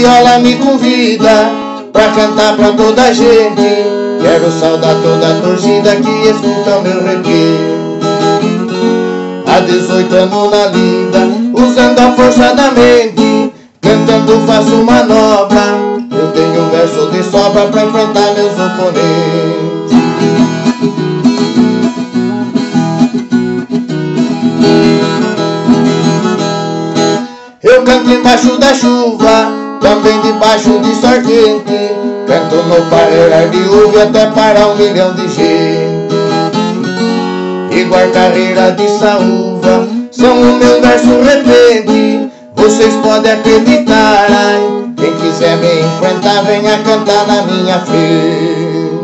viola me convida pra cantar pra toda a gente. Quero saudar toda a torcida que escuta o meu requiem. Há 18 anos na lida, usando a força da mente, cantando faço manobra. Eu tenho verso de sobra pra enfrentar meus oponentes. Eu canto embaixo da chuva, também debaixo de sol quente. Canto no parear de uva até parar 1 milhão de gente. Igual carreira de saúva, são o meu verso repente. Vocês podem acreditar, ai, quem quiser me enfrentar, venha cantar na minha frente.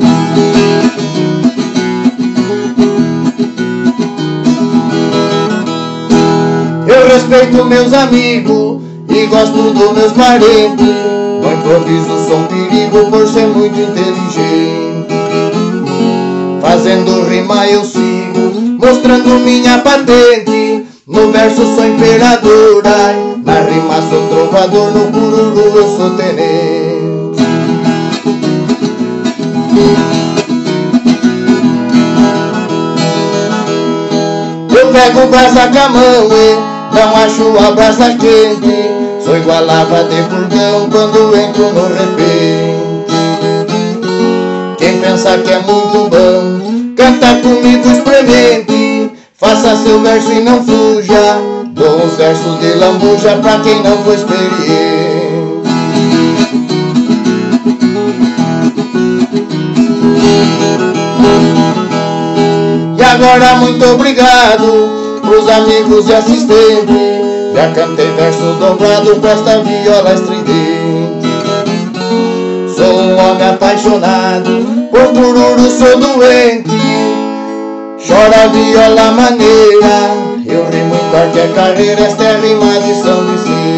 Eu respeito meus amigos e gosto dos meus parentes. No improviso sou um perigo por ser muito inteligente. Fazendo rima eu sigo, mostrando minha patente. No verso sou imperador, ai, na rima sou trovador, no cururu eu sou tenente. Eu pego brasa com a mão e não acho a brasa quente. Sou igual lava de furgão quando entro no repente. Quem pensa que é muito bom, canta comigo, experimente. Faça seu verso e não fuja, dou uns versos de lambuja pra quem não foi experiente. E agora muito obrigado pros amigos e assistentes. Já cantei verso dobrado pra esta viola estridente. Sou um homem apaixonado, por cururu sou doente. Chora a viola maneira, eu rimo em qualquer carreira, esta é a rima de São Vicente.